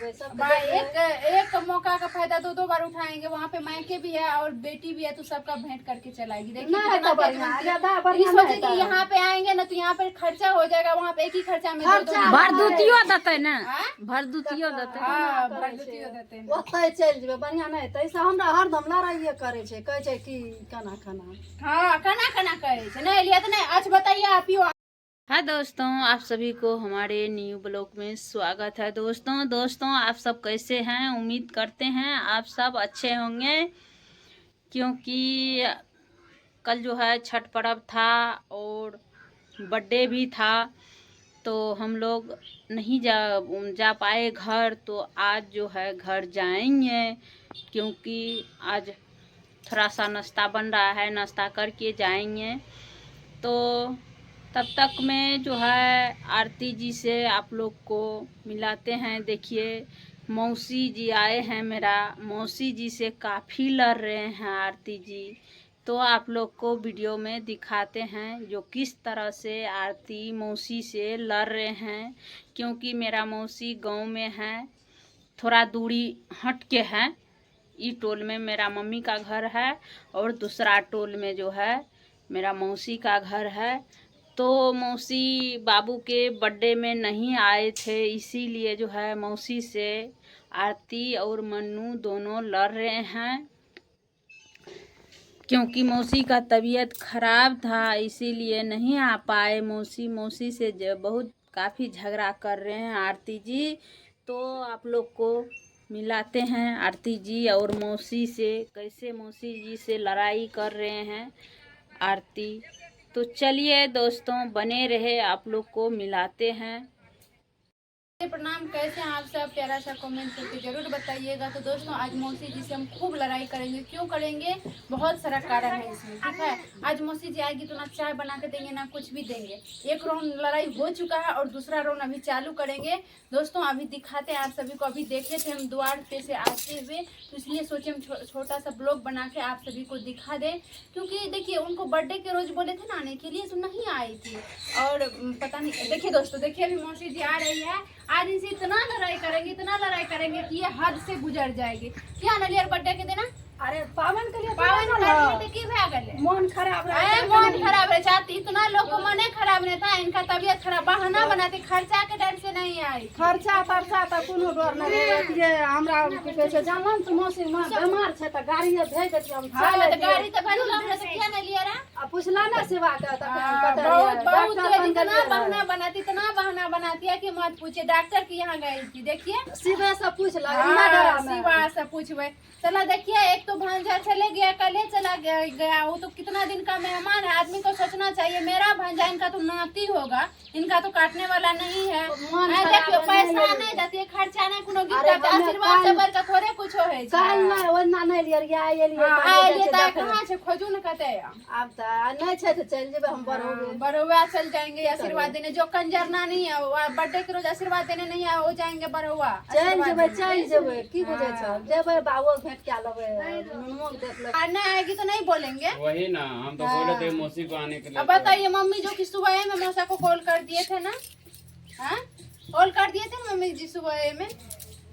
एक मौका का फायदा दो बार उठाएंगे। वहाँ पे मायके भी है और बेटी भी है, तो सबका भेंट करके चलाएगी। देखिए यहाँ पे आएंगे ना तो यहाँ पे खर्चा हो जाएगा, वहाँ पे एक ही खर्चा में भरदुतियो देते ना, भरदुतियो देते ओतै चलि जेबै बढ़िया नहीं तो ऐसा हमरा हरदम लड़ाइए करे छे, कहे छे कि खाना हाँ खाना करे छे नहीं लिया तो नहीं। अच्छा बताइए आप ही। हाय दोस्तों, आप सभी को हमारे न्यू ब्लॉग में स्वागत है। दोस्तों आप सब कैसे हैं? उम्मीद करते हैं आप सब अच्छे होंगे, क्योंकि कल जो है छठ पर्व था और बर्थडे भी था, तो हम लोग नहीं जा पाए घर। तो आज जो है घर जाएंगे, क्योंकि आज थोड़ा सा नाश्ता बन रहा है, नाश्ता करके जाएंगे। तो तब तक में जो है आरती जी से आप लोग को मिलाते हैं। देखिए मौसी जी आए हैं, मेरा मौसी जी से काफ़ी लड़ रहे हैं आरती जी। तो आप लोग को वीडियो में दिखाते हैं जो किस तरह से आरती मौसी से लड़ रहे हैं, क्योंकि मेरा मौसी गांव में है, थोड़ा दूरी हट के है। ई टोल में मेरा मम्मी का घर है और दूसरा टोल में जो है मेरा मौसी का घर है। तो मौसी बाबू के बर्थडे में नहीं आए थे, इसीलिए जो है मौसी से आरती और मन्नू दोनों लड़ रहे हैं, क्योंकि मौसी का तबीयत खराब था, इसीलिए नहीं आ पाए। मौसी से बहुत काफ़ी झगड़ा कर रहे हैं आरती जी। तो आप लोग को मिलाते हैं आरती जी और मौसी से, कैसे मौसी जी से लड़ाई कर रहे हैं आरती। तो चलिए दोस्तों बने रहे, आप लोग को मिलाते हैं। प्रणाम, कैसे हैं आप सब? प्यारा सा कमेंट करके जरूर बताइएगा। तो दोस्तों आज मौसी जी से हम खूब लड़ाई करेंगे। क्यों करेंगे? बहुत सारा कारण है इसमें, ठीक है। आज मौसी जी आएगी तो ना चाय बना के देंगे ना कुछ भी देंगे। एक राउंड लड़ाई हो चुका है और दूसरा राउंड अभी चालू करेंगे। दोस्तों अभी दिखाते हैं आप सभी को। अभी देखे थे हम द्वार पे से आते हुए, तो इसलिए सोचे हम छोटा सा ब्लॉग बना के आप सभी को दिखा दें। क्योंकि देखिए उनको बर्थडे के रोज बोले थे ना आने के लिए, तो नहीं आई थी। और पता नहीं, देखिए दोस्तों देखिए अभी मौसी जी आ रही है। आज इनसे इतना लड़ाई करेंगे कि ये हद से गुजर जाएगी। क्या नलियर बर्थडे के दिन? अरे पावन के लिए मन खराब रहे चाहती, इतना लोग को मने खराब नहीं था, इनका तबीयत खराब, बहाना बनाती, खर्चा के डर से नहीं आई। खर्चा तो कोनो डर नहीं रहतिए। हमरा के कहे छै जानन तो मौसी मां बीमार छै त गाड़ी भेज देती हम। हां तो गाड़ी तो भेजलो, हमरा से क्या नहीं लिया रे? आ पुछला ना सेवा का त बहुत इतना बहाना बनाती है कि मत पूछे। डॉक्टर के यहाँ गई थी, देखिए सीधे से पूछ ला, सीवा से पूछवे। चला देखिए, एक तो भांजा चले गया, कल चला गया, वो तो कितना दिन का मेहमान है। आदमी को सोचना चाहिए मेरा भांजा, इनका तो नाती होगा, इनका तो काटने वाला नहीं है। देखियो पैसा नहीं देती, खर्चा नहीं कोनो गिरता, आशीर्वाद से बड़का थोड़े कुछ होय छै। काल ना ओना नहीं लियर या आइए त कहां छै खोजू न कते। अब त नहीं छै त चल जेबे हम बरौआ चल जाएंगे आशीर्वाद देने। जो कंजर नानी है बर्थडे के रोज आशीर्वाद देने नहीं है, हो जाएंगे बरौआ। चल जेबे की बुझे छ, जेबे बाबू भेंट क्या लेबे, नुनुओ देख ले। नहीं आएगी तो नहीं बोलेंगे, वही ना हम तो बोले थे मौसी को आने के लिए। अब बताइए मम्मी जो कि सुबह में मौसा को कॉल कर दिए थे ना, हाँ कॉल कर दिए थे मम्मी जी सुबह में।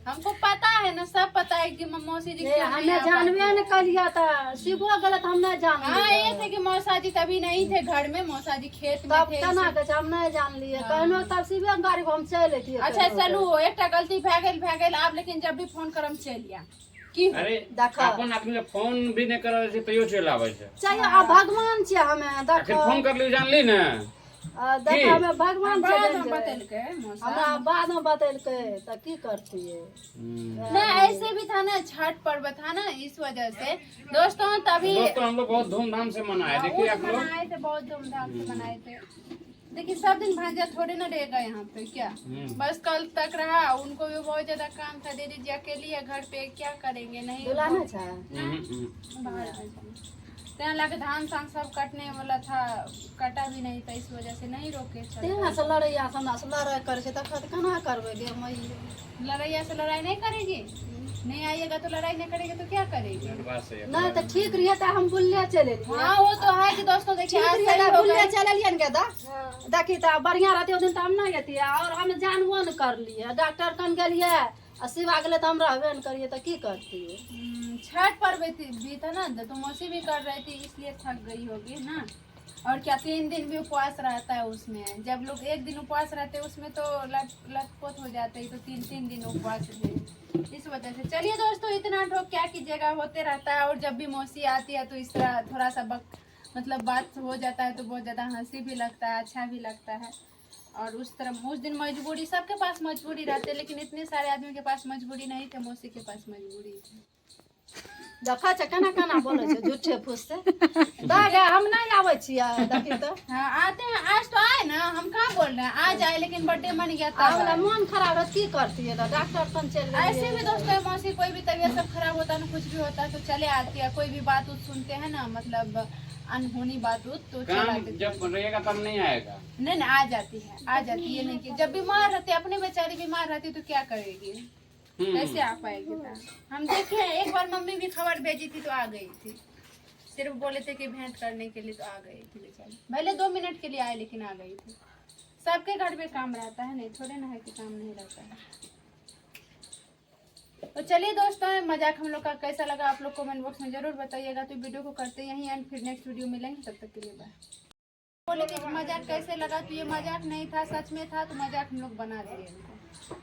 हमको पता है ना, सब पता है कि मौसी जी हमें जानवे न कलिया था, शिवो गलत हम नहीं जान। हाँ ये थे कि मौसा जी तभी नहीं थे घर में, मौसा जी खेत में थे। तना के हम नहीं जान लिए, कहनो तब शिवे गाड़ी हम चले थी। अच्छा चलू, एकटा गलती भए गेल आप, लेकिन जब भी फोन करम चलिया की। अरे अपन आदमी के फोन भी नहीं करे छै तइयो चल आबै छै। चाहिए आ भगवान छियै हमें, आखिर फोन कर ली जानली ना। देख हमें भगवान बतेलकै, हमरा बाद में बतेलकै त की करतिए। नहीं ऐसे भी था ना, छठ पर्व था ना, इस वजह से दोस्तों तभी हम लोग बहुत धूमधाम से मनाए। देखिए आप लोग मनाए थे, बहुत धूमधाम से मनाए थे। देखिए सब दिन भांजा थोड़े ना रहेगा यहाँ पे, क्या बस कल तक रहा। उनको भी बहुत ज्यादा काम था, दीदी जी अकेली है घर पे, क्या करेंगे। नहीं बुलाना था तेना लगे धान सान सब कटने वाला था, कटा भी नहीं था, इस वजह से नहीं रोके। तेना से लड़ैया से लड़ाई करे छै त केना करबे गे मई? लड़ैया से लड़ाई नहीं करेगी, नहीं आइएगा तो लड़ाई नहीं करेगी तो क्या करेगी? नहीं तो ठीक रही था, हम बुल्ले चले थे। हाँ वो तो है कि दोस्तों देखिए बुल्ले चले लिए ना देखी तो बढ़िया रहती, उस दिन तो हम नहीं गए और हम जानबो न कर लिए। डॉक्टर कन गेलिए सिवा गेले तो हम रहबे न करिए तो की करती है। छठ पर्व भी था ना, तो मौसी भी कर रही थी इसलिए थक गई होगी ना। और क्या 3 दिन भी उपवास रहता है उसमें, जब लोग 1 दिन उपवास रहते हैं उसमें तो लटपट हो जाते हैं, तो 3 दिन उपवास है इस वजह से। चलिए दोस्तों, इतना ठोक क्या कीजिएगा, होते रहता है। और जब भी मौसी आती है तो इस तरह थोड़ा सा मतलब बात हो जाता है तो बहुत ज़्यादा हंसी भी लगता है, अच्छा भी लगता है। और उस दिन मजबूरी, सबके पास मजबूरी रहती है, लेकिन इतने सारे आदमी के पास मजबूरी नहीं थे, मौसी के पास मजबूरी थी। देखा छै केना केना बोले छै झूठे फूस से। दागे हम नहीं आवे छियै देखी तो। हाँ आते हैं, आज तो आए ना, हम कहाँ बोल रहे हैं आज आए, लेकिन बर्थडे मन गया था। हमरा मन खराब है की करती है, डॉक्टर तन चल गई। ऐसे भी दोस्तों मौसी कोई भी तबीयत सब खराब होता है ना, कुछ भी होता है तो चले आती है। कोई भी बात सुनते हैं ना, मतलब अनहोनी बात तो चला काम जब रहेगा तब नहीं आएगा। नहीं आ जाती है, आ जाती है। नहीं कि जब बीमार रहती है, अपने बेचारी बीमार रहती तो क्या करेगी, कैसे आ पाएगी। हम देखे एक बार मम्मी भी खबर भेजी थी तो आ गई थी, सिर्फ बोले थे कि भेंट करने के लिए तो आ गई थी बेचारी। पहले 2 मिनट के लिए आए लेकिन आ गई थी। सबके घर में काम रहता है, नहीं थोड़े ना है कि काम नहीं रहता है। तो चलिए दोस्तों, मजाक हम लोग का कैसा लगा आप लोग कमेंट बॉक्स में जरूर बताइएगा। तो वीडियो को करते यहीं एंड, फिर नेक्स्ट वीडियो मिलेंगे, तब तक के लिए बाय। बोले कि मजाक कैसे लगा, तो ये मजाक नहीं था, सच में था, तो मजाक हम लोग बना दिए इनको।